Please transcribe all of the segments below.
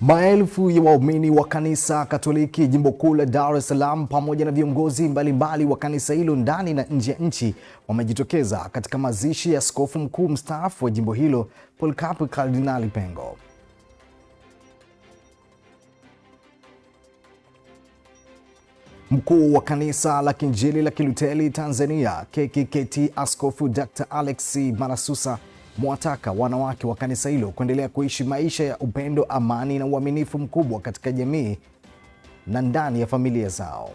Maelfu ya waumini wa kanisa Katoliki jimbo kuu la Dar es Salaam pamoja na viongozi mbalimbali wa kanisa hilo ndani na nje ya nchi wamejitokeza katika mazishi ya askofu mkuu mstaafu wa jimbo hilo Polycarp Kardinali Pengo. Mkuu wa kanisa la Kiinjili la Kilutheri Tanzania KKKT Askofu Dr. Alex Malasusa mwataka wanawake wa kanisa hilo kuendelea kuishi maisha ya upendo, amani na uaminifu mkubwa katika jamii na ndani ya familia zao.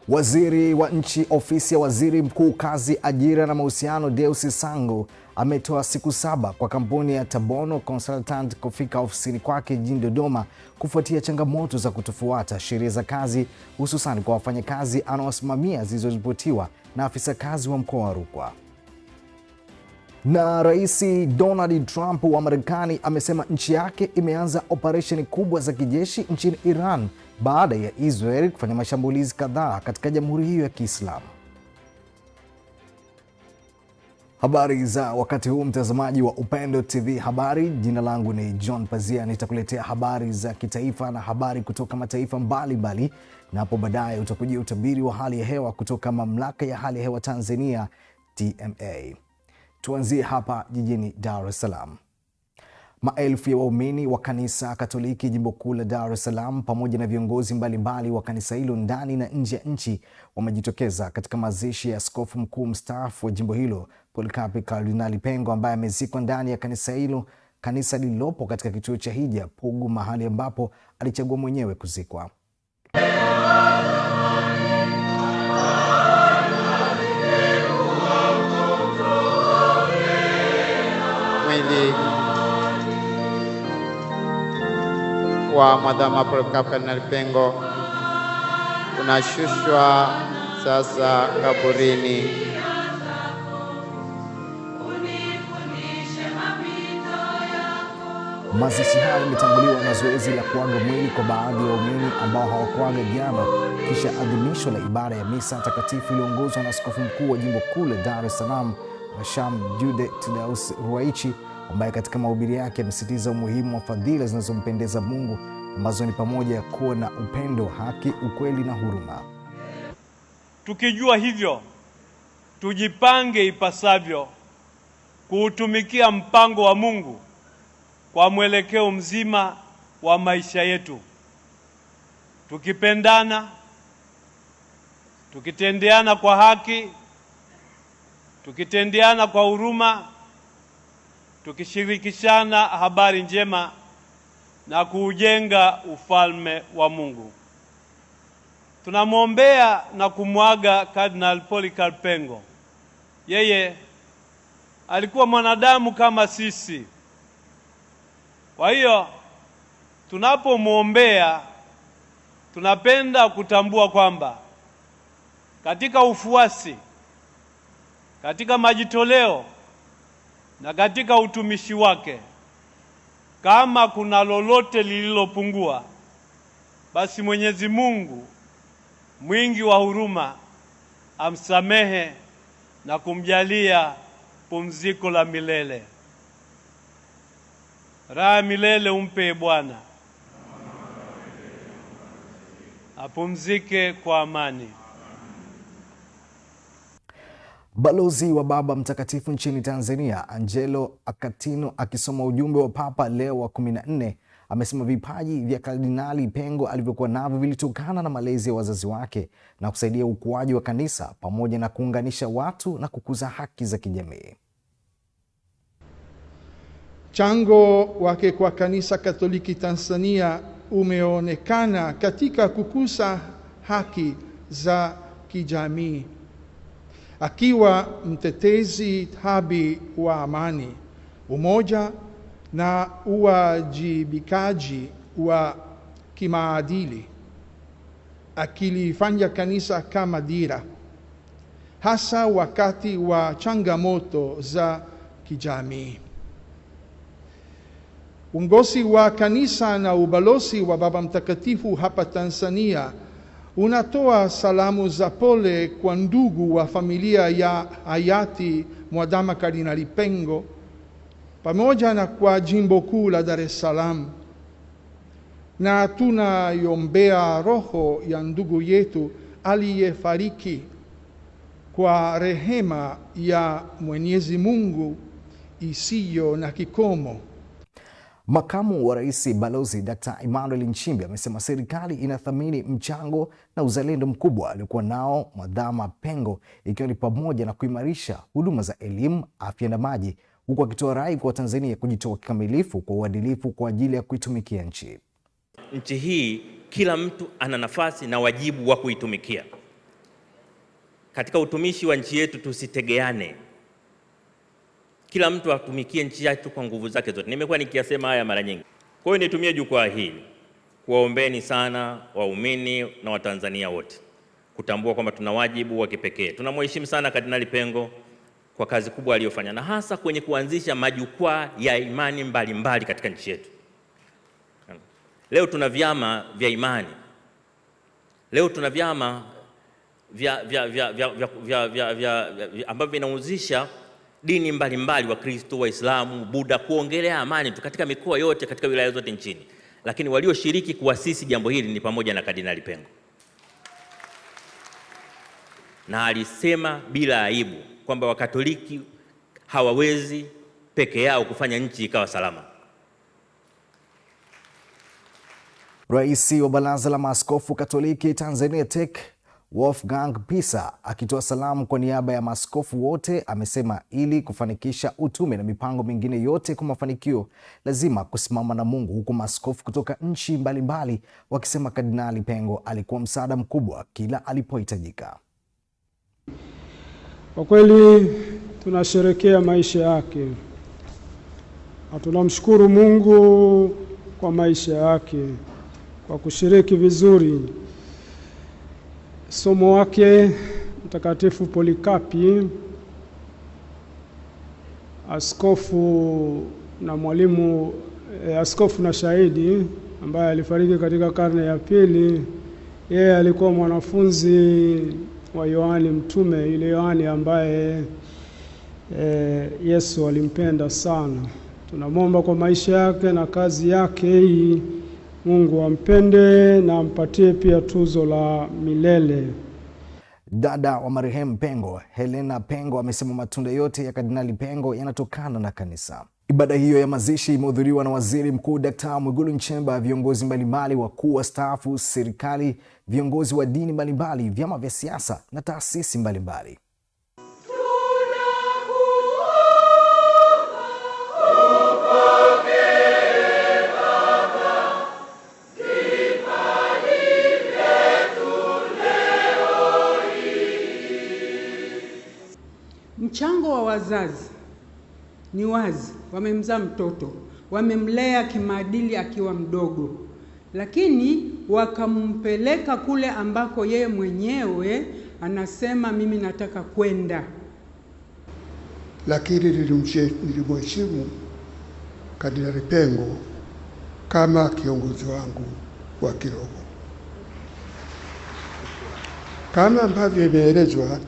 Waziri wa Nchi, Ofisi ya Waziri Mkuu, Kazi, Ajira na Mahusiano, Deus Sangu ametoa siku 7 kwa kampuni ya Tabono Consultant kufika ofisini kwake jijini Dodoma kufuatia changamoto za kutofuata sheria za kazi, hususan kwa wafanyakazi anaowasimamia zilizoripotiwa na afisa kazi wa mkoa wa Rukwa. Na Rais Donald Trump wa Marekani amesema nchi yake imeanza operesheni kubwa za kijeshi nchini Iran baada ya Israel kufanya mashambulizi kadhaa katika jamhuri hiyo ya Kiislamu. Habari za wakati huu, mtazamaji wa Upendo TV Habari. Jina langu ni John Pazia. Nitakuletea habari za kitaifa na habari kutoka mataifa mbalimbali, na hapo baadaye utakujia utabiri wa hali ya hewa kutoka Mamlaka ya Hali ya Hewa Tanzania TMA. Tuanzie hapa jijini Dar es Salaam. Maelfu ya waumini wa kanisa Katoliki jimbo kuu la Dar es Salaam pamoja na viongozi mbalimbali wa kanisa hilo ndani na nje ya nchi wamejitokeza katika mazishi ya askofu mkuu mstaafu wa jimbo hilo Polycarp Kardinali Pengo, ambaye amezikwa ndani ya kanisa hilo, kanisa lililopo katika kituo cha Hija Pugu, mahali ambapo alichagua mwenyewe kuzikwa. Mwili wa Mwadhama Polycarp Kardinali Pengo unashushwa sasa kaburini. Mazishi hayo yametanguliwa na zoezi la kuaga mwili kwa baadhi ya waumini ambao hawakuaga jana, kisha adhimisho la ibada ya misa takatifu iliongozwa na askofu mkuu wa jimbo kuu la Dar es Salaam Mhashamu Jude Thaddaeus Ruwaichi, ambaye katika mahubiri yake amesisitiza umuhimu wa fadhila zinazompendeza Mungu ambazo ni pamoja ya kuwa na upendo, haki, ukweli na huruma. Tukijua hivyo, tujipange ipasavyo kuutumikia mpango wa Mungu kwa mwelekeo mzima wa maisha yetu, tukipendana, tukitendeana kwa haki, tukitendeana kwa huruma, tukishirikishana habari njema na kuujenga ufalme wa Mungu. Tunamwombea na kumwaga Kardinali Polycarp Pengo. Yeye alikuwa mwanadamu kama sisi. Kwa hiyo tunapomwombea, tunapenda kutambua kwamba katika ufuasi, katika majitoleo na katika utumishi wake, kama kuna lolote lililopungua, basi Mwenyezi Mungu mwingi wa huruma amsamehe na kumjalia pumziko la milele. Raha milele umpe Bwana, apumzike kwa amani. Balozi wa Baba Mtakatifu nchini Tanzania Angelo Akatino, akisoma ujumbe wa Papa Leo wa 14, amesema vipaji vya Kardinali Pengo alivyokuwa navyo vilitokana na malezi ya wazazi wake na kusaidia ukuaji wa kanisa pamoja na kuunganisha watu na kukuza haki za kijamii. Mchango wake kwa kanisa Katoliki Tanzania umeonekana katika kukuza haki za kijamii, akiwa mtetezi thabiti wa amani, umoja na uwajibikaji wa kimaadili, akilifanya kanisa kama dira, hasa wakati wa changamoto za kijamii. Uongozi wa kanisa na ubalozi wa Baba Mtakatifu hapa Tanzania unatoa salamu za pole kwa ndugu wa familia ya hayati Mwadhama Kardinali Pengo pamoja na kwa jimbo kuu la Dar es Salaam, na tunaiombea roho ya ndugu yetu aliyefariki kwa rehema ya Mwenyezi Mungu isiyo na kikomo. Makamu wa Rais Balozi Dr. Emmanuel Nchimbi amesema serikali inathamini mchango na uzalendo mkubwa aliokuwa nao Mwadhama Pengo, ikiwa ni pamoja na kuimarisha huduma za elimu, afya na maji, huku akitoa rai kwa Tanzania kujitoa kikamilifu kwa uadilifu kwa ajili ya kuitumikia nchi. Nchi hii kila mtu ana nafasi na wajibu wa kuitumikia. Katika utumishi wa nchi yetu tusitegeane. Kila mtu atumikie nchi yake kwa nguvu zake zote. Nimekuwa nikiyasema haya mara nyingi. Kwa hiyo nitumie jukwaa hili kuwaombeni sana waumini na Watanzania wote kutambua kwamba tuna wajibu wa kipekee. Tunamheshimu sana Kardinali Pengo kwa kazi kubwa aliyofanya, na hasa kwenye kuanzisha majukwaa ya imani mbalimbali katika nchi yetu. Leo tuna vyama vya imani. Leo tuna vyama ambavyo vinahusisha dini mbalimbali, wa Kristo, Waislamu, Buddha, kuongelea amani tu katika mikoa yote, katika wilaya zote nchini. Lakini walioshiriki kuasisi jambo hili ni pamoja na Kardinali Pengo. Na alisema bila aibu kwamba Wakatoliki hawawezi peke yao kufanya nchi ikawa salama. Rais wa Baraza la Maaskofu Katoliki Tanzania TEC Wolfgang Pisa akitoa salamu kwa niaba ya maaskofu wote amesema ili kufanikisha utume na mipango mingine yote kwa mafanikio lazima kusimama na Mungu, huku maaskofu kutoka nchi mbalimbali wakisema Kardinali Pengo alikuwa msaada mkubwa kila alipohitajika. Kwa kweli tunasherehekea maisha yake na tunamshukuru Mungu kwa maisha yake kwa kushiriki vizuri somo wake Mtakatifu Polikapi, askofu na mwalimu, askofu na shahidi ambaye alifariki katika karne ya pili. Yeye alikuwa mwanafunzi wa Yohani Mtume, yule Yohani ambaye Yesu alimpenda sana. Tunamwomba kwa maisha yake na kazi yake hii, Mungu ampende na ampatie pia tuzo la milele. Dada wa marehemu Pengo, Helena Pengo, amesema matunda yote ya Kardinali Pengo yanatokana na kanisa. Ibada hiyo ya mazishi imehudhuriwa na Waziri Mkuu Dr. Mwigulu Nchemba, viongozi mbalimbali, wakuu wastaafu serikali, viongozi wa dini mbalimbali, vyama vya siasa na taasisi mbalimbali. Mchango wa wazazi ni wazi, wamemzaa mtoto, wamemlea kimaadili akiwa mdogo, lakini wakampeleka kule ambako yeye mwenyewe anasema mimi nataka kwenda. Lakini nilimheshimu Kardinali Pengo kama kiongozi wangu wa kiroho. Kama ambavyo imeelezwa,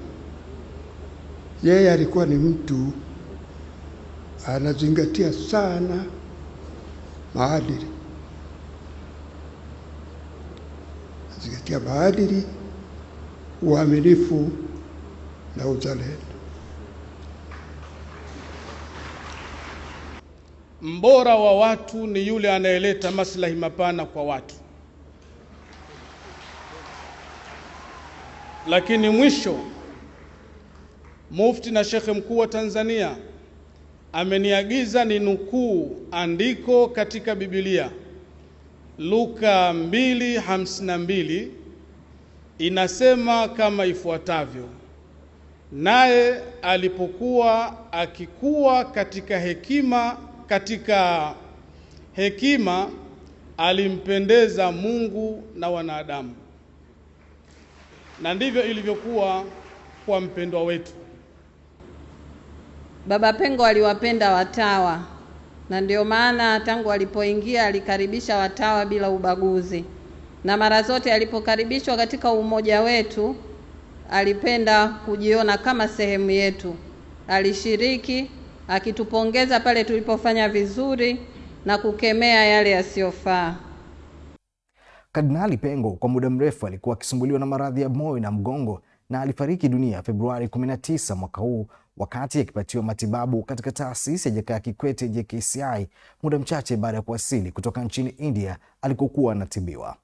yeye alikuwa ni mtu anazingatia sana maadili. Anazingatia maadili, uaminifu na uzalendo. Mbora wa watu ni yule anayeleta maslahi mapana kwa watu. Lakini mwisho, Mufti na Shekhe Mkuu wa Tanzania ameniagiza ni nukuu andiko katika Biblia, Luka 2:52, inasema kama ifuatavyo: naye alipokuwa akikua katika hekima alimpendeza Mungu na wanadamu. Na ndivyo ilivyokuwa kwa mpendwa wetu. Baba Pengo aliwapenda watawa, na ndio maana tangu alipoingia alikaribisha watawa bila ubaguzi, na mara zote alipokaribishwa katika umoja wetu alipenda kujiona kama sehemu yetu. Alishiriki akitupongeza pale tulipofanya vizuri na kukemea yale yasiyofaa. Kardinali Pengo kwa muda mrefu alikuwa akisumbuliwa na maradhi ya moyo na mgongo na alifariki dunia Februari 19 mwaka huu wakati akipatiwa matibabu katika taasisi ya Jakaya Kikwete JKCI muda mchache baada ya kuwasili kutoka nchini India alikokuwa anatibiwa.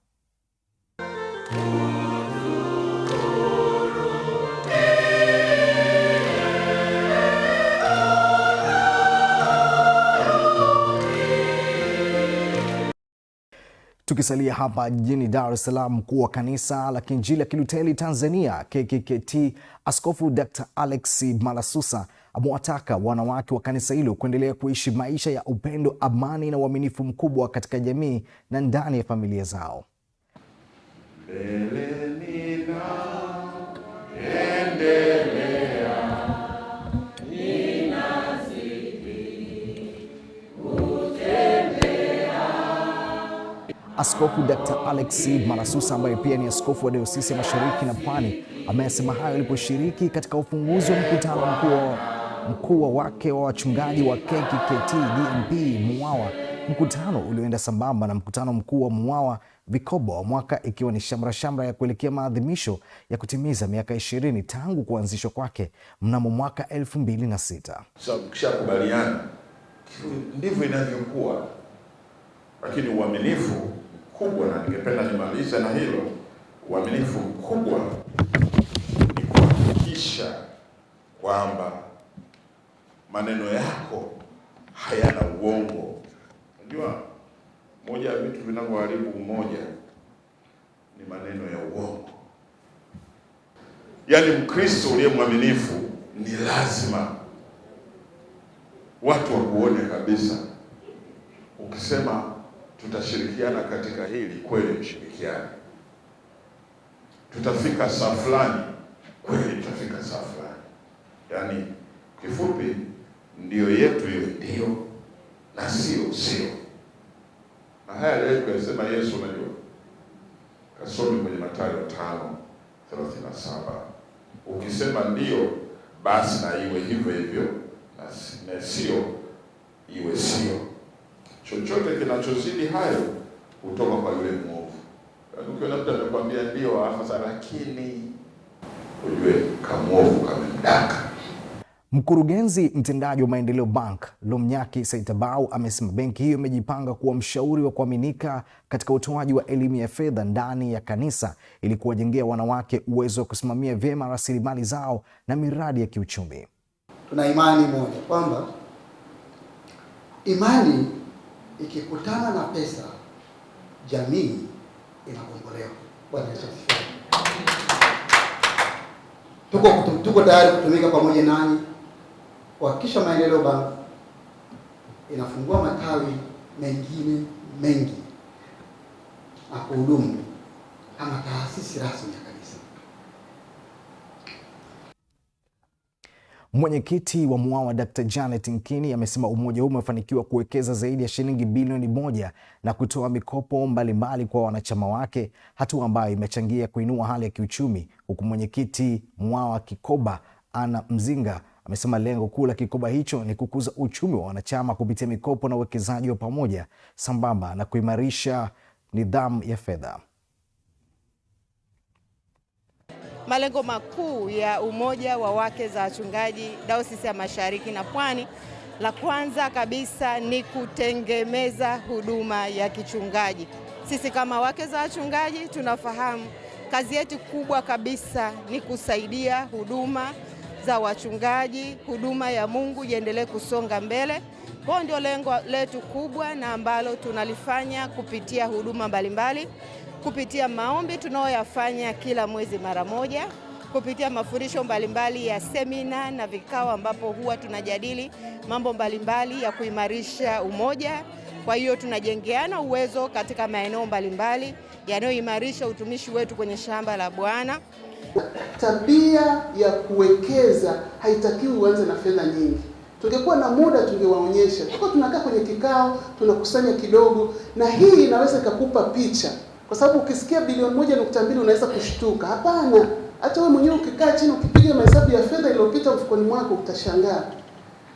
Tukisalia hapa jijini Dar es Salaam, mkuu wa kanisa la Kiinjili la Kilutheri Tanzania KKKT Askofu Dr. Alex Malasusa amewataka wanawake wa kanisa hilo kuendelea kuishi maisha ya upendo, amani na uaminifu mkubwa katika jamii na ndani ya familia zao. Askofu Dr. Alex Malasusa ambaye pia ni askofu wa Dayosisi ya Mashariki na Pwani amesema hayo aliposhiriki katika ufunguzi wa mkutano mkuu wa wake wa wachungaji wa KKKT DMP Mwawa, mkutano ulioenda sambamba na mkutano mkuu wa Mwawa Vikoba wa mwaka, ikiwa ni shamra ya kuelekea maadhimisho ya kutimiza miaka 20 tangu kuanzishwa kwake mnamo mwaka 2006. Tukishakubaliana ndivyo inavyokuwa, lakini uaminifu mkubwa, na ningependa nimalize na hilo, uaminifu mkubwa ni kuhakikisha kwamba maneno yako hayana uongo. Unajua, moja ya vitu vinavyoharibu umoja ni maneno ya uongo. Yaani Mkristo uliye mwaminifu ni lazima watu wakuone kabisa. Ukisema tutashirikiana katika hili, kweli mshirikiane. Tutafika saa fulani, kweli tutafika saa fulani. Yaani kifupi, ndio yetu hiyo ndio, na sio. Na haya leo kusema Yesu, unajua, kasome kwenye Mathayo 5:37. Ukisema ndio, basi na iwe hivyo hivyo, na sio iwe sio. Chochote kinachozidi hayo kutoka kwa yule mwovu. Ukiona mtu anakuambia ndio afasa, lakini ujue kamwovu kamemdaka. Mkurugenzi mtendaji wa Maendeleo Bank Lomnyaki Saitabau amesema benki hiyo imejipanga kuwa mshauri wa kuaminika katika utoaji wa elimu ya fedha ndani ya kanisa ili kuwajengea wanawake uwezo wa kusimamia vyema rasilimali zao na miradi ya kiuchumi. Tuna imani moja kwamba imani ikikutana na pesa, jamii inakombolewa. Bwana Yesu asifiwe. Tuko tayari kutumika pamoja nanyi kuhakikisha Maendeleo Bank inafungua matawi mengine mengi na kuhudumu kama taasisi rasmi ya kanisa. Mwenyekiti wa Mwawa Dr. Janet Nkini amesema umoja huu umefanikiwa kuwekeza zaidi ya shilingi bilioni 1 na kutoa mikopo mbalimbali kwa wanachama wake, hatua ambayo imechangia kuinua hali ya kiuchumi, huku mwenyekiti Mwawa Kikoba Ana Mzinga amesema lengo kuu la kikoba hicho ni kukuza uchumi wa wanachama kupitia mikopo na uwekezaji wa pamoja sambamba na kuimarisha nidhamu ya fedha. Malengo makuu ya Umoja wa Wake za Wachungaji Dayosisi ya Mashariki na Pwani, la kwanza kabisa ni kutengemeza huduma ya kichungaji. Sisi kama wake za wachungaji tunafahamu kazi yetu kubwa kabisa ni kusaidia huduma za wachungaji, huduma ya Mungu iendelee kusonga mbele. Kwa ndio lengo letu kubwa na ambalo tunalifanya kupitia huduma mbalimbali, kupitia maombi tunayoyafanya kila mwezi mara moja, kupitia mafundisho mbalimbali ya semina na vikao ambapo huwa tunajadili mambo mbalimbali ya kuimarisha umoja. Kwa hiyo tunajengeana uwezo katika maeneo mbalimbali yanayoimarisha utumishi wetu kwenye shamba la Bwana. Tabia ya kuwekeza haitakiwi uanze na fedha nyingi. Tungekuwa na muda tungewaonyesha. Tunakaa kwenye kikao, tunakusanya kidogo, na hii inaweza ikakupa picha. Kwa sababu ukisikia bilioni 1.2 unaweza kushtuka. Hapana, hata wewe mwenyewe ukikaa chini ukipiga mahesabu ya fedha iliyopita mfukoni mwako utashangaa.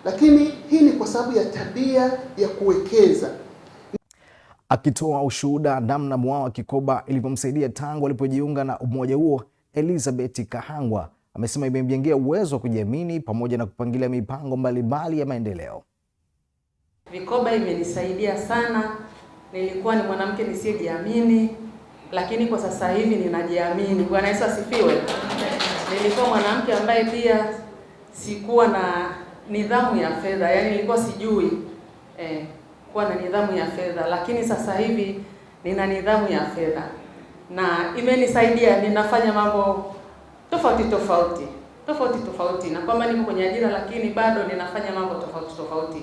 lakini hii ni kwa sababu ya tabia ya kuwekeza. Akitoa ushuhuda namna Mwawa Kikoba ilivyomsaidia tangu alipojiunga na umoja huo, Elizabeth Kahangwa amesema imemjengea uwezo wa kujiamini pamoja na kupangilia mipango mbalimbali ya maendeleo. Vikoba imenisaidia sana. Nilikuwa ni mwanamke nisiyejiamini, lakini kwa sasa hivi ninajiamini. Bwana Yesu asifiwe. Nilikuwa mwanamke ambaye pia sikuwa na nidhamu ya fedha, yaani nilikuwa sijui kuwa na nidhamu ya fedha, lakini sasa hivi nina nidhamu ya fedha na imenisaidia. Ninafanya mambo tofauti na kwamba niko kwenye ajira, lakini bado ninafanya mambo tofauti.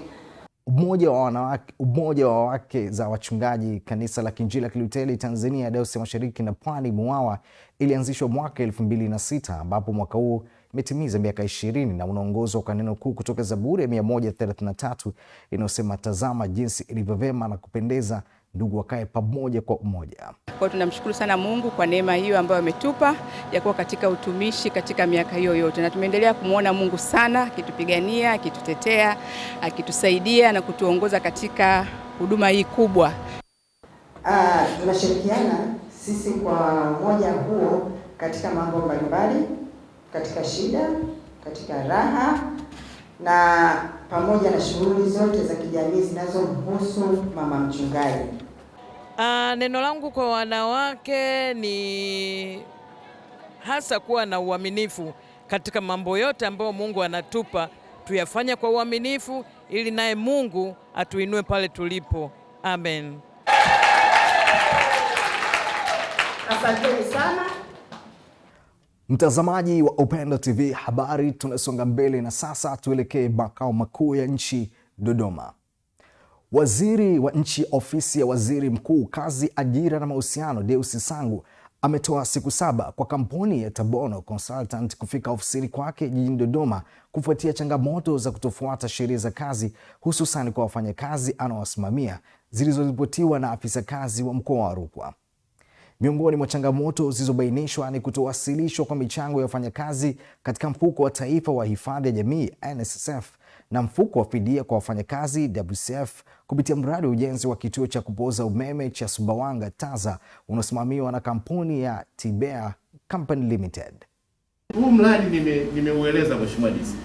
Umoja wa wake za wachungaji Kanisa la Kiinjili la Kilutheri Tanzania Dayosisi ya Mashariki na Pwani MUWAWA ilianzishwa mwaka 2006 ambapo mwaka huu imetimiza miaka 20 na unaongozwa kwa neno kuu kutoka Zaburi ya 133 inayosema, tazama jinsi ilivyo vema na kupendeza ndugu wakae pamoja kwa umoja. Kwa tunamshukuru sana Mungu kwa neema hiyo ambayo ametupa ya kuwa katika utumishi katika miaka hiyo yote, na tumeendelea kumuona Mungu sana akitupigania, akitutetea, akitusaidia na kutuongoza katika huduma hii kubwa. Tunashirikiana sisi kwa umoja huo katika mambo mbalimbali, katika shida, katika raha na pamoja na shughuli zote za kijamii zinazomhusu mama mchungaji. Neno langu kwa wanawake ni hasa kuwa na uaminifu katika mambo yote ambayo Mungu anatupa, tuyafanye kwa uaminifu ili naye Mungu atuinue pale tulipo. Amen. Asanteni sana. Mtazamaji wa Upendo TV habari, tunasonga mbele na sasa tuelekee makao makuu ya nchi Dodoma. Waziri wa nchi ofisi ya Waziri Mkuu, Kazi, Ajira na Mahusiano, Deus Sangu ametoa siku 7 kwa kampuni ya Tabono Consultant kufika ofisini kwake jijini Dodoma kufuatia changamoto za kutofuata sheria za kazi, hususan kwa wafanyakazi anaowasimamia zilizoripotiwa na afisa kazi wa mkoa wa Rukwa. Miongoni mwa changamoto zilizobainishwa ni kutowasilishwa kwa michango ya wafanyakazi katika mfuko wa taifa wa hifadhi ya jamii NSSF na mfuko wa fidia kwa wafanyakazi WCF kupitia mradi wa ujenzi wa kituo cha kupoza umeme cha Sumbawanga TAZA unaosimamiwa na kampuni ya Tibea Company Limited. Huu mradi nimeueleza Mheshimiwa DC.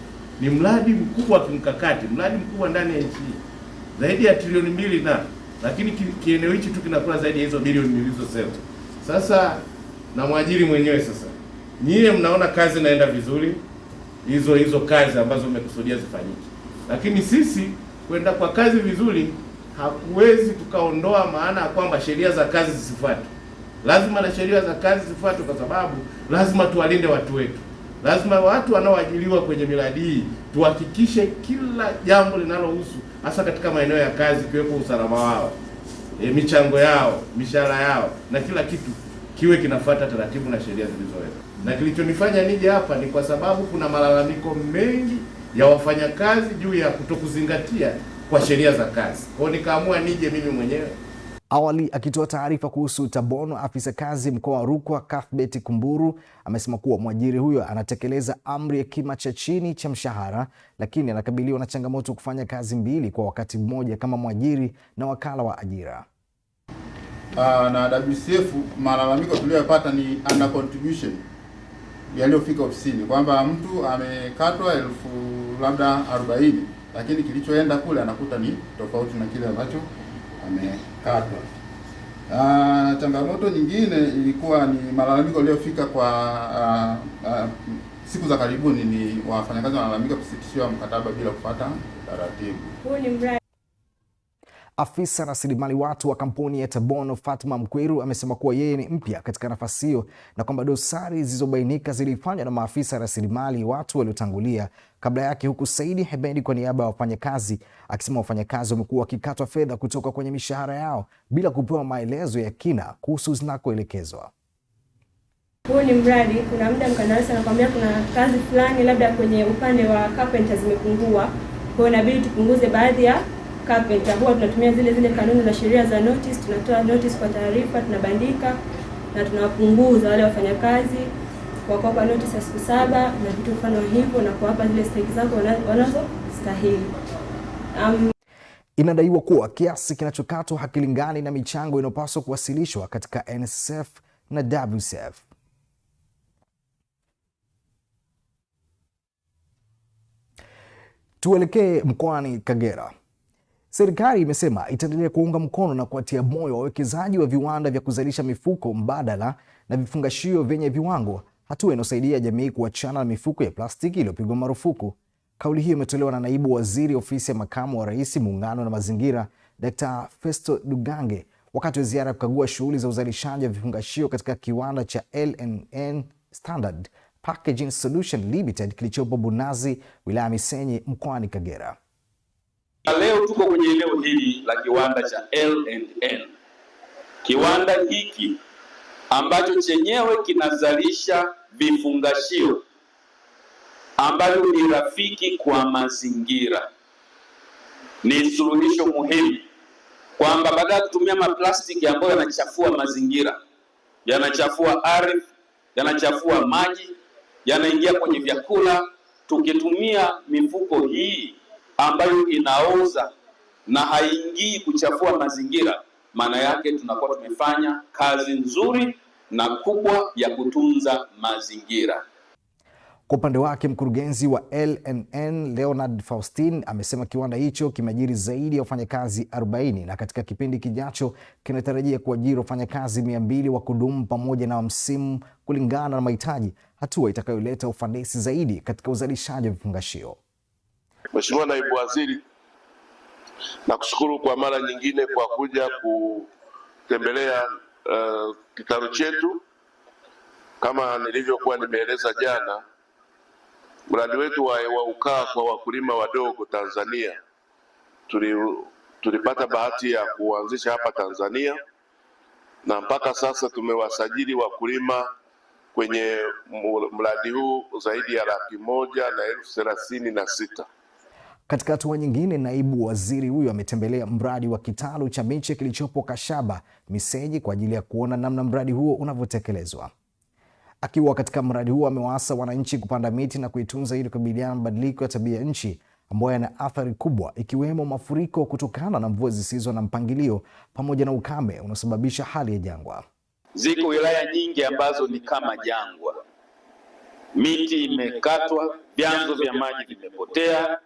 Ni mradi mkubwa wa kimkakati, mradi mkubwa ndani ya nchi. Zaidi ya trilioni 2 lakini kieneo hichi tu kinakula zaidi ya hizo bilioni nilizosema. Sasa na mwajiri mwenyewe sasa. Nyie mnaona kazi inaenda vizuri, hizo kazi ambazo mmekusudia zifanyike. Lakini sisi kwenda kwa kazi vizuri hakuwezi tukaondoa maana ya kwamba sheria za kazi zisifuatwe. Lazima na sheria za kazi zifuatwe kwa sababu lazima tuwalinde watu wetu. Lazima watu wanaoajiriwa kwenye miradi hii tuhakikishe kila jambo linalohusu hasa katika maeneo ya kazi kiwepo usalama wao, michango yao, mishahara yao na kila kitu kiwe kinafuata taratibu na sheria zilizowekwa. Na kilichonifanya nije hapa ni kwa sababu kuna malalamiko mengi ya wafanyakazi juu ya kutokuzingatia kwa sheria za kazi. Kwa hiyo nikaamua nije mimi mwenyewe. Awali akitoa taarifa kuhusu Tabono, afisa kazi mkoa wa Rukwa Cuthbert Kumburu amesema kuwa mwajiri huyo anatekeleza amri ya kima cha chini cha mshahara, lakini anakabiliwa na changamoto kufanya kazi mbili kwa wakati mmoja kama mwajiri na wakala wa ajira. Na WCF malalamiko tuliyopata ni under contribution yaliyofika ofisini kwamba mtu amekatwa labda 40, lakini kilichoenda kule anakuta ni tofauti na kile ambacho amekatwa. Changamoto nyingine ilikuwa ni malalamiko yaliyofika kwa siku za karibuni, ni wafanyakazi wanalalamika kusitishiwa mkataba bila kufuata taratibu. Huu ni mradi. Afisa rasilimali watu wa kampuni ya Tabono Fatma Mkwiru amesema kuwa yeye ni mpya katika nafasi hiyo na kwamba dosari zilizobainika zilifanywa na maafisa rasilimali watu waliotangulia kabla yake, huku Saidi Hebedi kwa niaba ya wafanyakazi akisema wafanyakazi wamekuwa wakikatwa fedha kutoka kwenye mishahara yao bila kupewa maelezo ya kina kuhusu zinakoelekezwa. Huu ni mradi, kuna muda mkandarasi anakuambia kuna kazi fulani labda kwenye upande wa carpenter zimepungua, kwa hiyo inabidi tupunguze baadhi ya carpenter. Huwa tunatumia zile kanuni za sheria za notice, tunatoa notice kwa taarifa, tunabandika na tunawapunguza wale wafanyakazi kwa kuwapa notice ya siku 7 na vitu mfano hivyo, na kuwapa zile stake zako wanazostahili. inastahili. Inadaiwa kuwa kiasi kinachokatwa hakilingani na michango inayopaswa kuwasilishwa katika NSSF na WCF. Tuelekee mkoani Kagera. Serikali imesema itaendelea kuunga mkono na kuwatia moyo wawekezaji wa viwanda vya kuzalisha mifuko mbadala na vifungashio vyenye viwango, hatua inayosaidia jamii kuachana na mifuko ya plastiki iliyopigwa marufuku. Kauli hiyo imetolewa na naibu waziri ofisi ya makamu wa rais muungano na mazingira, Dr. Festo Dugange, wakati wa ziara ya kukagua shughuli za uzalishaji wa vifungashio katika kiwanda cha LNN Standard Packaging Solution Limited kilichopo Bunazi, wilaya Misenyi, mkoani Kagera. Leo tuko kwenye eneo hili la kiwanda cha LNN. Kiwanda hiki ambacho chenyewe kinazalisha vifungashio ambavyo ni rafiki kwa mazingira. Ni suluhisho muhimu kwamba badala ya kutumia maplastiki ambayo yanachafua mazingira, yanachafua ardhi, yanachafua maji, yanaingia kwenye vyakula, tukitumia mifuko hii ambayo inaoza na haingii kuchafua mazingira, maana yake tunakuwa tumefanya kazi nzuri na kubwa ya kutunza mazingira. Kwa upande wake, mkurugenzi wa LNN Leonard Faustin amesema kiwanda hicho kimeajiri zaidi ya wafanyakazi 40 na katika kipindi kijacho kinatarajia kuajiri wafanyakazi 200 wa kudumu pamoja na wa msimu kulingana na mahitaji, hatua itakayoleta ufanisi zaidi katika uzalishaji wa vifungashio. Mheshimiwa Naibu Waziri, nakushukuru kwa mara nyingine kwa kuja kutembelea kitalu chetu. Kama nilivyokuwa nimeeleza jana, mradi wetu wa ukaa kwa wakulima wadogo Tanzania tulipata bahati ya kuanzisha hapa Tanzania, na mpaka sasa tumewasajili wakulima kwenye mradi huu zaidi ya 136,000. Katika hatua nyingine, naibu waziri huyo ametembelea mradi wa kitalu cha miche kilichopo Kashaba, Misenyi kwa ajili ya kuona namna mradi huo unavyotekelezwa. Akiwa katika mradi huo, amewaasa wananchi kupanda miti na kuitunza ili kukabiliana na mabadiliko ya tabia nchi ambayo yana athari kubwa ikiwemo mafuriko kutokana na mvua zisizo na mpangilio pamoja na ukame unaosababisha hali ya jangwa. Ziko wilaya nyingi ambazo ni kama jangwa. Miti imekatwa, vyanzo vya maji vimepotea.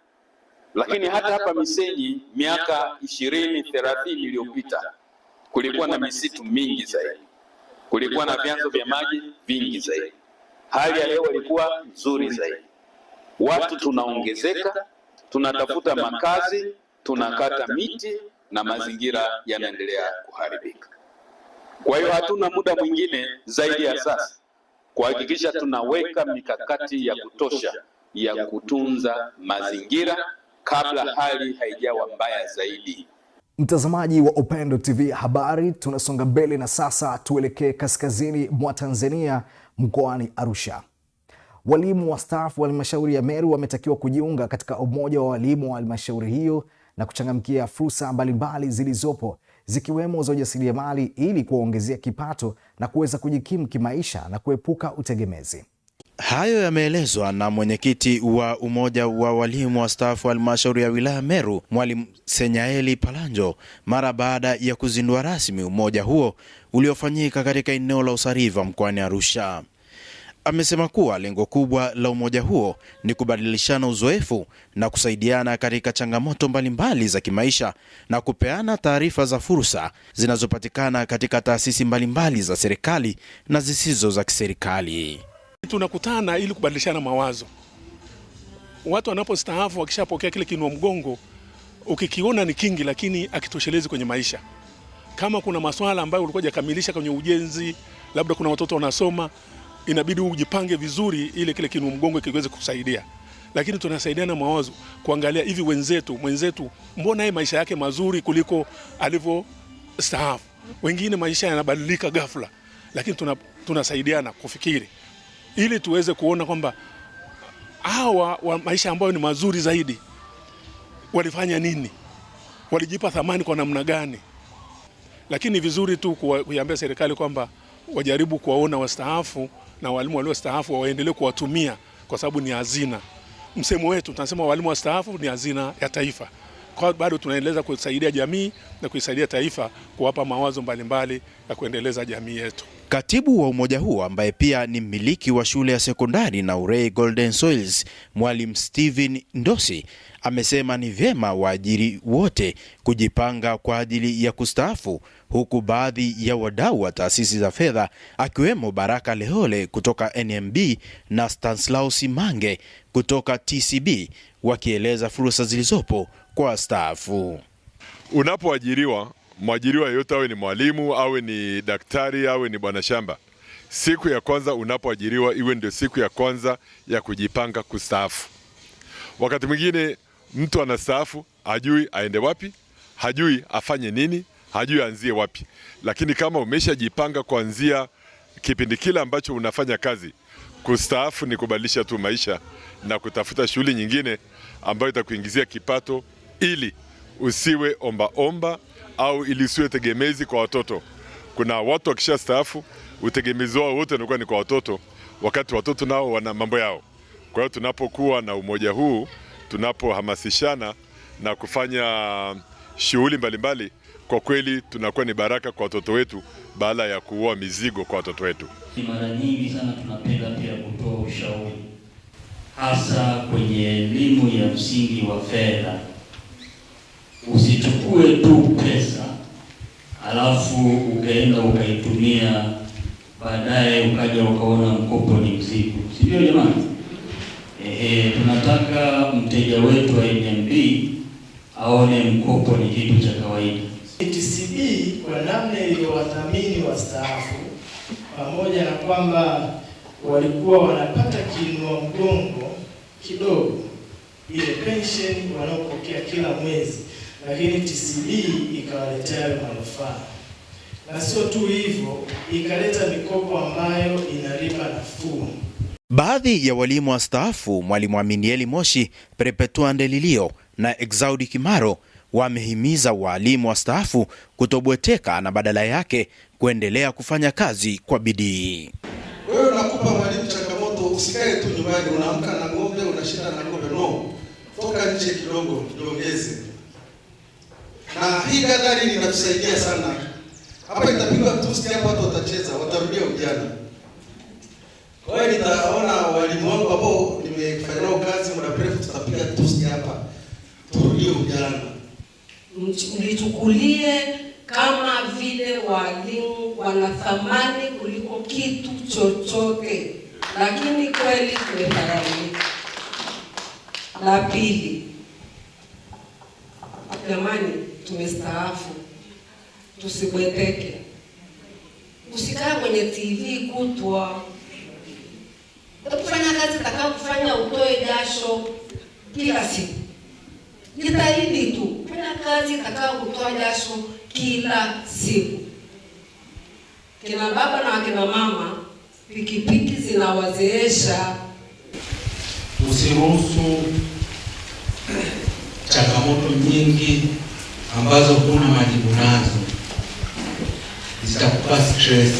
Lakini hata hapa Misenyi miaka 20-30 iliyopita kulikuwa na misitu mingi zaidi. Kulikuwa na vyanzo vya maji vingi zaidi. Hali ya hewa ilikuwa nzuri zaidi. Watu tunaongezeka, tunatafuta makazi, tunakata miti na mazingira yanaendelea kuharibika. Kwa hiyo hatuna muda mwingine zaidi ya sasa kuhakikisha tunaweka mikakati ya kutosha ya kutunza mazingira kabla hali haijawa mbaya zaidi. Mtazamaji wa Upendo TV Habari, tunasonga mbele na sasa tuelekee kaskazini mwa Tanzania mkoani Arusha. Walimu wastaafu wa halmashauri ya Meru wametakiwa kujiunga katika umoja wa walimu wa halmashauri hiyo na kuchangamkia fursa mbalimbali zilizopo zikiwemo za ujasiriamali ili kuwaongezea kipato na kuweza kujikimu kimaisha na kuepuka utegemezi. Hayo yameelezwa na mwenyekiti wa umoja wa walimu wastaafu wa halmashauri ya wilaya Meru, Mwalimu Senyaeli Palanjo, mara baada ya kuzindua rasmi umoja huo uliofanyika katika eneo la Usariva mkoani Arusha. Amesema kuwa lengo kubwa la umoja huo ni kubadilishana uzoefu na kusaidiana katika changamoto mbalimbali za kimaisha na kupeana taarifa za fursa zinazopatikana katika taasisi mbalimbali za serikali na zisizo za kiserikali. Tunakutana ili kubadilishana mawazo. Watu wanapostaafu wakishapokea kile kinua mgongo, ukikiona ni kingi lakini akitoshelezi kwenye maisha. Kama kuna masuala ambayo ulikuwa hujakamilisha kwenye ujenzi, labda kuna watoto wanasoma, inabidi ujipange vizuri ili kile kinua mgongo kiweze kusaidia. Lakini tunasaidiana mawazo kuangalia hivi mwenzetu mbona yeye maisha yake mazuri kuliko alivyostaafu. Wengine maisha yanabadilika ghafla, lakini tunasaidiana kufikiri ili tuweze kuona kwamba hawa wa maisha ambayo ni mazuri zaidi walifanya nini, walijipa thamani kwa namna gani. Lakini vizuri tu kuiambia serikali kwamba wajaribu kuwaona wastaafu na walimu waliostaafu waendelee kuwatumia kwa sababu ni hazina. msemo wetu tunasema walimu wastaafu ni hazina ya taifa. Kwa bado tunaendeleza kusaidia jamii na kuisaidia taifa, kuwapa mawazo mbalimbali ya kuendeleza jamii yetu. Katibu wa umoja huo ambaye pia ni mmiliki wa shule ya sekondari Naurei Golden Soils, Mwalimu Steven Ndosi, amesema ni vyema waajiri wote kujipanga kwa ajili ya kustaafu, huku baadhi ya wadau wa taasisi za fedha akiwemo Baraka Lehole kutoka NMB na Stanislaus Mange kutoka TCB wakieleza fursa zilizopo kwa wastaafu. Unapoajiriwa, mwajiriwa yote, awe ni mwalimu, awe ni daktari, awe ni bwana shamba, siku ya kwanza unapoajiriwa iwe ndio siku ya kwanza ya kujipanga kustaafu. Wakati mwingine mtu anastaafu, hajui aende wapi, hajui afanye nini, hajui anzie wapi. Lakini kama umeshajipanga kuanzia kipindi kile ambacho unafanya kazi, kustaafu ni kubadilisha tu maisha na kutafuta shughuli nyingine ambayo itakuingizia kipato, ili usiwe omba au ili usiwe tegemezi kwa watoto. Kuna watu wakisha staafu, utegemezi wao wote unakuwa ni kwa watoto, wakati watoto nao wana mambo yao. Kwa hiyo tunapokuwa na umoja huu, tunapohamasishana na kufanya shughuli mbalimbali, kwa kweli tunakuwa ni baraka kwa watoto wetu baada ya kuoa mizigo kwa watoto wetu. Mara nyingi sana tunapenda pia kutoa ushauri, hasa kwenye elimu ya msingi wa fedha. Usichukue tu pesa alafu ukaenda ukaitumia, baadaye ukaja ukaona mkopo ni mzigo. Sivyo jamani? Tunataka mteja wetu wa NMB aone mkopo ni kitu cha kawaida. TCB kwa namna iliyowathamini wastaafu, pamoja na kwamba walikuwa wanapata kiinua mgongo kidogo, ile pension wanaopokea kila mwezi, lakini TCB ikawaletea manufaa. Na sio tu hivyo, ikaleta mikopo ambayo inalipa nafuu. Baadhi ya walimu wastaafu, Mwalimu Aminieli Moshi, Perpetua Ndelilio na Exaudi Kimaro, wamehimiza walimu wastaafu kutobweteka na badala yake kuendelea kufanya kazi kwa bidii. Wewe unakupa mwalimu changamoto, usikae tu nyumbani unaamka na ng'ombe, unashinda na ng'ombe. No, toka nje kidogo, jiongeze. Na hii gadari inatusaidia sana. Hapa itapigwa tusi, hapo watu watacheza, watarudia ujana. Kwa hiyo nitaona walimu wangu ambao nimefanya nao kazi muda mrefu, tutapiga tusi hapa, turudie ujana. Mlichukulie kama vile walimu wana thamani kuliko kitu chochote, lakini kweli tumefadhaika. La pili, jamani, tumestaafu, tusibweteke. Usikae kwenye TV kutwa, kufanya kazi takao kufanya utoe jasho kila siku. Jitahidi tu fanya kazi takao kutoa jasho kila siku. Kina baba na kina mama, pikipiki zinawazeesha. Usiruhusu changamoto nyingi ambazo kuna majibu nazo zitakupa stress.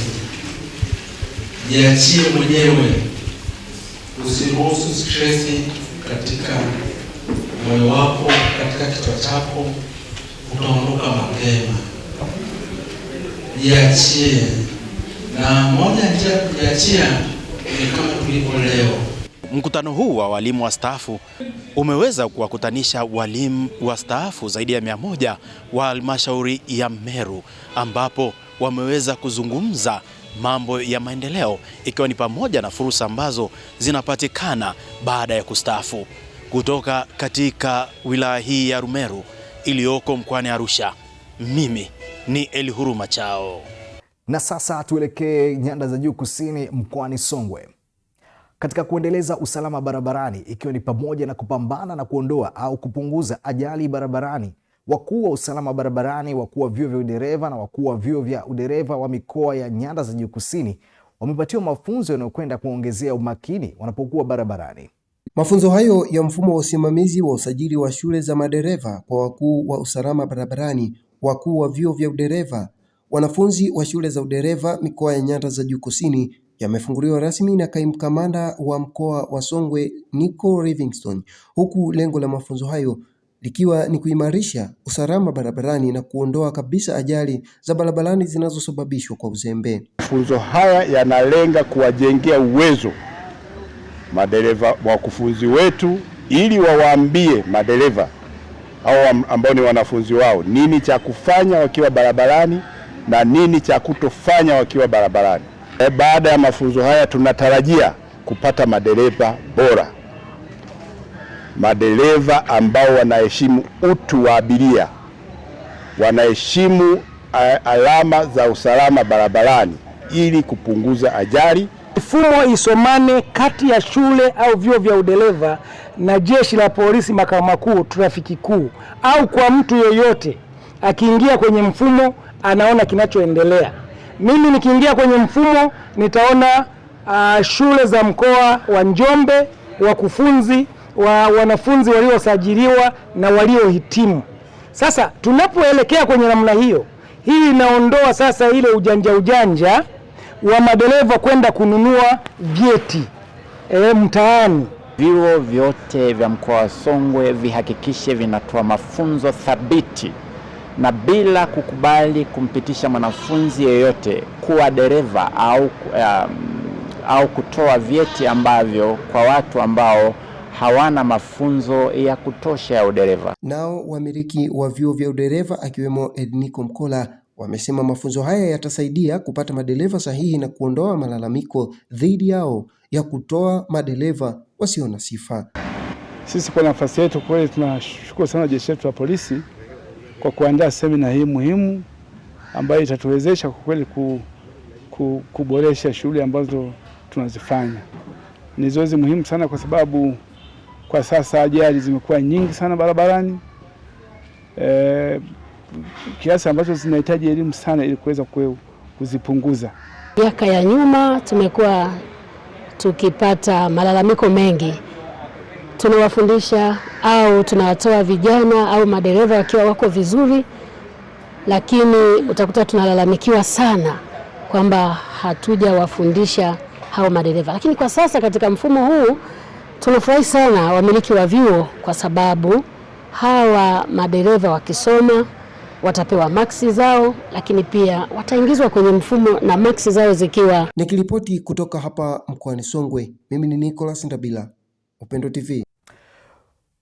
Jiachie mwenyewe, usiruhusu stress katika moyo wako, katika kichwa chako, utaondoka mapema. Jiachie, na moja njia ya kujiachia ni kama tulivyo leo. Mkutano huu wa walimu wastaafu umeweza kuwakutanisha walimu wastaafu zaidi ya 100 wa halmashauri ya Meru, ambapo wameweza kuzungumza mambo ya maendeleo, ikiwa ni pamoja na fursa ambazo zinapatikana baada ya kustaafu. Kutoka katika wilaya hii ya Rumeru iliyoko mkoani Arusha, mimi ni Elihuru Machao. Na sasa tuelekee nyanda za juu kusini mkoani Songwe. Katika kuendeleza usalama barabarani, ikiwa ni pamoja na kupambana na kuondoa au kupunguza ajali barabarani, wakuu wa usalama barabarani, wakuu wa vyuo vya udereva na wakuu wa vyuo vya udereva wa mikoa ya nyanda za juu kusini wamepatiwa mafunzo yanayokwenda kuongezea umakini wanapokuwa barabarani. Mafunzo hayo ya mfumo wa usimamizi wa usajili wa shule za madereva kwa wakuu wa usalama barabarani, wakuu wa vyuo vya udereva, wanafunzi wa shule za udereva mikoa ya nyanda za juu kusini yamefunguliwa rasmi na kaimu kamanda wa mkoa wa Songwe Nico Livingstone, huku lengo la mafunzo hayo likiwa ni kuimarisha usalama barabarani na kuondoa kabisa ajali za barabarani zinazosababishwa kwa uzembe. Mafunzo haya yanalenga kuwajengea uwezo madereva wakufunzi wetu ili wawaambie madereva au ambao ni wanafunzi wao nini cha kufanya wakiwa barabarani na nini cha kutofanya wakiwa barabarani. Baada ya mafunzo haya tunatarajia kupata madereva bora, madereva ambao wanaheshimu utu wa abiria, wanaheshimu alama za usalama barabarani ili kupunguza ajali. Mifumo isomane kati ya shule au vyuo vya udereva na jeshi la polisi makao makuu, trafiki kuu, au kwa mtu yoyote akiingia kwenye mfumo anaona kinachoendelea. Mimi nikiingia kwenye mfumo nitaona shule za mkoa wa Njombe, wakufunzi wa wanafunzi waliosajiliwa na waliohitimu. Sasa tunapoelekea kwenye namna hiyo, hii inaondoa sasa ile ujanja wa madereva kwenda kununua vyeti mtaani. Vyuo vyote vya mkoa wa Songwe vihakikishe vinatoa mafunzo thabiti na bila kukubali kumpitisha mwanafunzi yeyote kuwa dereva au kutoa vyeti ambavyo kwa watu ambao hawana mafunzo ya kutosha ya udereva. Nao wamiliki wa vyuo vya udereva akiwemo Ednico Mkola wamesema mafunzo haya yatasaidia kupata madereva sahihi na kuondoa malalamiko dhidi yao ya kutoa madereva wasio na sifa. Sisi kwa nafasi yetu kweli tunashukuru sana jeshi letu la polisi kwa kuandaa semina hii muhimu ambayo itatuwezesha kwa kweli kuboresha shughuli ambazo tunazifanya. Ni zoezi muhimu sana kwa sababu kwa sasa ajali zimekuwa nyingi sana barabarani, kiasi ambacho zinahitaji elimu sana ili kuweza kuzipunguza. Miaka ya nyuma tumekuwa tukipata malalamiko mengi. Tunawafundisha au tunawatoa vijana au madereva wakiwa wako vizuri, lakini utakuta tunalalamikiwa sana kwamba hatujawafundisha hao madereva. Lakini kwa sasa katika mfumo huu tunafurahi sana wamiliki wa vyuo, kwa sababu hawa madereva wakisoma watapewa maksi zao, lakini pia wataingizwa kwenye mfumo na maksi zao zikiwa. Nikiripoti kutoka hapa mkoani Songwe, mimi ni Nicholas Ndabila, Upendo TV.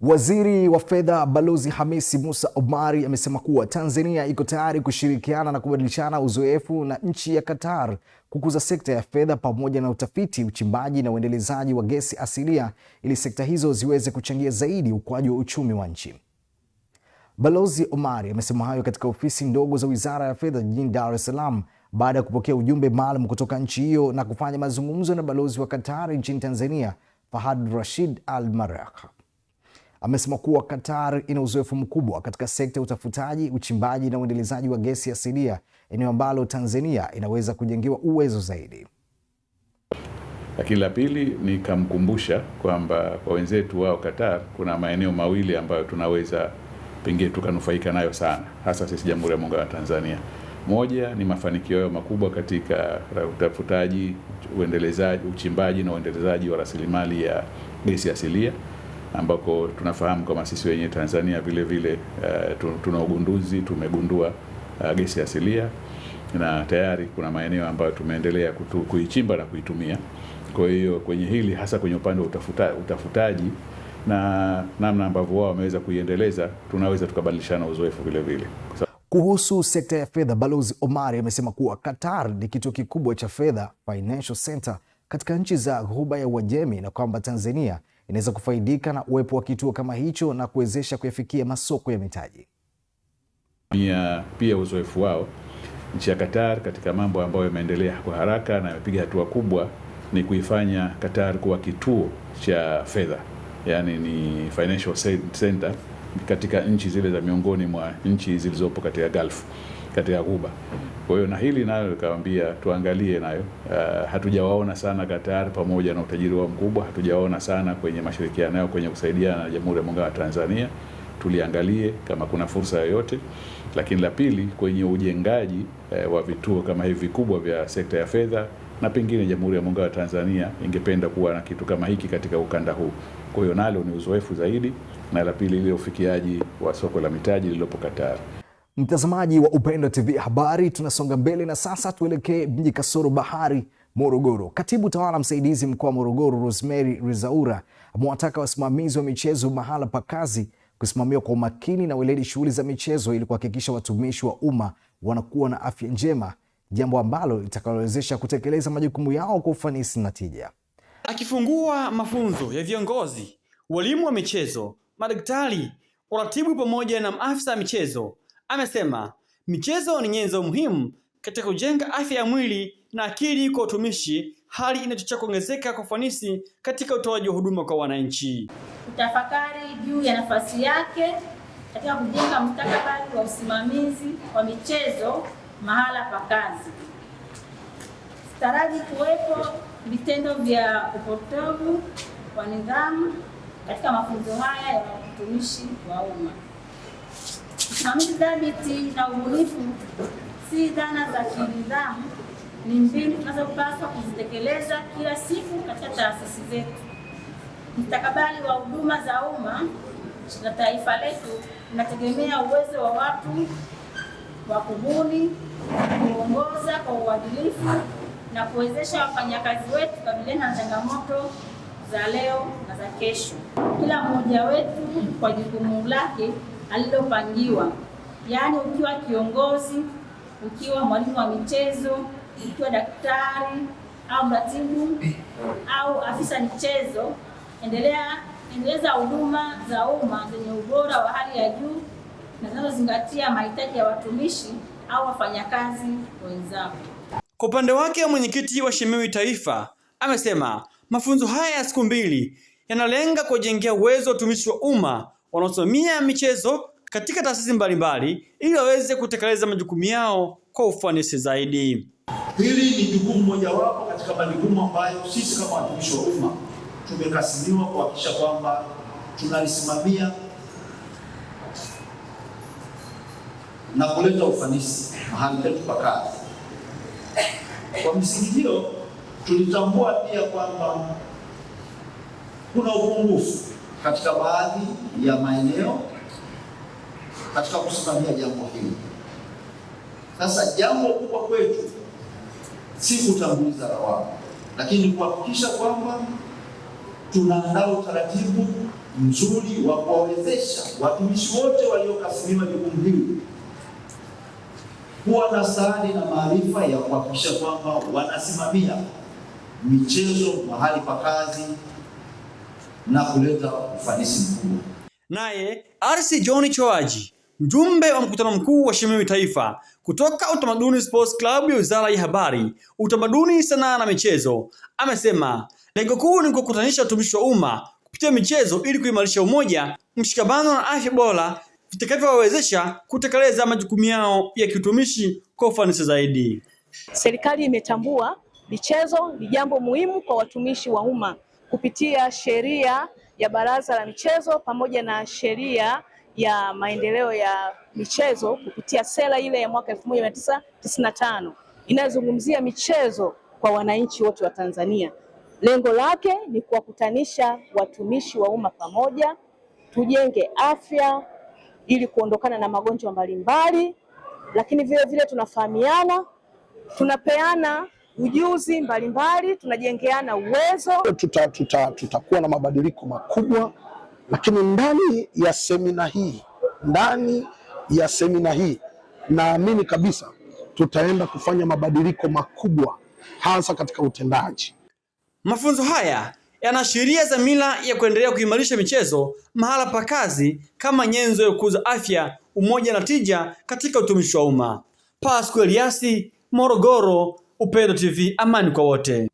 Waziri wa Fedha Balozi Hamisi Musa Omari amesema kuwa Tanzania iko tayari kushirikiana na kubadilishana uzoefu na nchi ya Qatar kukuza sekta ya fedha pamoja na utafiti, uchimbaji na uendelezaji wa gesi asilia ili sekta hizo ziweze kuchangia zaidi ukuaji wa uchumi wa nchi. Balozi Omari amesema hayo katika ofisi ndogo za Wizara ya Fedha jijini Dar es Salaam baada ya kupokea ujumbe maalum kutoka nchi hiyo na kufanya mazungumzo na balozi wa Qatar nchini Tanzania Fahad Rashid Al Marakh. Amesema kuwa Qatar ina uzoefu mkubwa katika sekta ya utafutaji, uchimbaji na uendelezaji wa gesi asilia, eneo ambalo Tanzania inaweza kujengewa uwezo zaidi. Lakini la pili nikamkumbusha kwamba kwa wenzetu wao Qatar kuna maeneo mawili ambayo tunaweza pengine tukanufaika nayo sana, hasa sisi Jamhuri ya Muungano wa Tanzania. Moja ni mafanikio yao makubwa katika utafutaji, uendelezaji, uchimbaji na uendelezaji wa rasilimali ya gesi asilia, ambako tunafahamu kama sisi wenyewe Tanzania vile vile tuna ugunduzi, tumegundua gesi asilia na tayari kuna maeneo ambayo tumeendelea kuichimba na kuitumia. Kwa hiyo kwenye hili hasa kwenye upande wa utafutaji na namna ambavyo wao wameweza kuiendeleza, tunaweza tukabadilishana uzoefu vile vile. Kuhusu sekta ya fedha, Balozi Omari amesema kuwa Qatar ni kituo kikubwa cha fedha, financial center, katika nchi za Ghuba ya Uajemi na kwamba Tanzania inaweza kufaidika na uwepo wa kituo kama hicho na kuwezesha kuyafikia masoko ya mitaji. Pia uzoefu wao nchi ya Qatar katika mambo ambayo yameendelea kwa haraka na yamepiga hatua kubwa ni kuifanya Qatar kuwa kituo cha fedha, yani ni financial center katika nchi zile za miongoni mwa nchi zilizopo katika Gulf, katika Ghuba. Kwa hiyo na hili nayo nikamwambia tuangalie nayo, hatujawaona sana Qatar pamoja na utajiri wao mkubwa, hatujawaona sana kwenye mashirikiano yao kwenye kusaidiana na Jamhuri ya Muungano wa Tanzania. Tuliangalie kama kuna fursa yoyote. Lakini la pili, kwenye ujengaji wa vituo kama hivi vikubwa vya sekta ya fedha, na pengine Jamhuri ya Muungano wa Tanzania ingependa kuwa na kitu kama hiki katika ukanda huu. Kwa hiyo nalo ni uzoefu zaidi, na la pili ile ufikiaji wa soko la mitaji lililopo Qatar. Mtazamaji wa Upendo TV Habari, tunasonga mbele na sasa tuelekee mji kasoro bahari Morogoro. Katibu Tawala Msaidizi Mkoa wa Morogoro Rosemary Rizaura amewataka wasimamizi wa michezo mahala pa kazi kusimamia kwa umakini na weledi shughuli za michezo ili kuhakikisha watumishi wa umma wanakuwa na afya njema, jambo ambalo litakalowezesha kutekeleza majukumu yao kwa ufanisi na tija. Akifungua mafunzo ya viongozi, walimu wa michezo, madaktari, waratibu pamoja na maafisa michezo, amesema michezo ni nyenzo muhimu katika kujenga afya ya mwili na akili kwa utumishi, hali inachochea kuongezeka kwa ufanisi katika utoaji wa huduma kwa wananchi. Kutafakari juu ya nafasi yake katika kujenga mustakabali wa usimamizi wa michezo mahala pa kazi. Sitaraji kuwepo vitendo vya upotovu wa nidhamu katika mafunzo haya ya utumishi wa umma. Usimamizi thabiti na ubunifu si dhana za kinidhamu, ni mbinu tunazopaswa kuzitekeleza kila siku katika taasisi zetu. Mustakabali wa huduma za umma na taifa letu unategemea uwezo wa watu wa kubuni, kuongoza kwa uadilifu na kuwezesha wafanyakazi wetu kukabiliana na changamoto za leo na za kesho. Kila mmoja wetu kwa jukumu lake alilopangiwa, yaani ukiwa kiongozi, ukiwa mwalimu wa michezo, daktari au mratibu au afisa michezo, endeleza huduma za umma zenye ubora wa hali ya juu na zinazozingatia mahitaji ya watumishi au wafanyakazi wenzao. Kwa upande wake, mwenyekiti wa Shemewi Taifa amesema mafunzo haya ya siku mbili yanalenga kujengea uwezo wa watumishi wa umma wanaosimamia michezo katika taasisi mbalimbali ili waweze kutekeleza majukumu yao kwa ufanisi zaidi. Hili ni jukumu mojawapo katika majukumu ambayo sisi kama watumishi wa umma tumekasimiwa kuhakikisha kwamba tunalisimamia na kuleta ufanisi mahali petu pa kazi. Kwa msingi hiyo, tulitambua pia kwamba kuna upungufu katika baadhi ya maeneo katika kusimamia jambo hili. Sasa jambo kubwa kwetu si kutanguliza lawama, lakini kuhakikisha kwamba tunaandaa utaratibu mzuri wa kuwawezesha watumishi wote waliokasimiwa jukumu hili kuwa na stadi na maarifa ya kuhakikisha kwamba wanasimamia michezo mahali pa kazi na kuleta ufanisi mkubwa. Naye RC John Choaji, mjumbe wa mkutano mkuu wa Shemewi Taifa kutoka Utamaduni Sports Club ya Wizara ya Habari, Utamaduni, Sanaa na Michezo, amesema lengo kuu ni kukutanisha watumishi wa umma kupitia michezo ili kuimarisha umoja, mshikamano na afya bora vitakavyowawezesha kutekeleza majukumu yao ya kiutumishi kwa ufanisi zaidi. Serikali imetambua michezo ni jambo muhimu kwa watumishi wa umma kupitia sheria ya Baraza la Michezo pamoja na sheria ya maendeleo ya michezo kupitia sera ile ya mwaka 1995 inayozungumzia michezo kwa wananchi wote wa Tanzania. Lengo lake ni kuwakutanisha watumishi wa umma pamoja, tujenge afya ili kuondokana na magonjwa mbalimbali, lakini vile vile tunafahamiana, tunapeana ujuzi mbalimbali, tunajengeana uwezo. Tutakuwa na mabadiliko makubwa, lakini ndani ya semina hii naamini kabisa tutaenda kufanya mabadiliko makubwa hasa katika utendaji. Mafunzo haya yanaashiria dhamira ya kuendelea kuimarisha michezo mahala pa kazi kama nyenzo ya kukuza afya, umoja na tija katika utumishi wa umma. Pascal Eliasi, Morogoro, Upendo TV, amani kwa wote.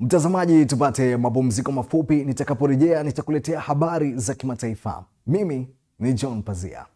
Mtazamaji, tupate mapumziko mafupi, nitakaporejea nitakuletea habari za kimataifa. Mimi ni John Pazia.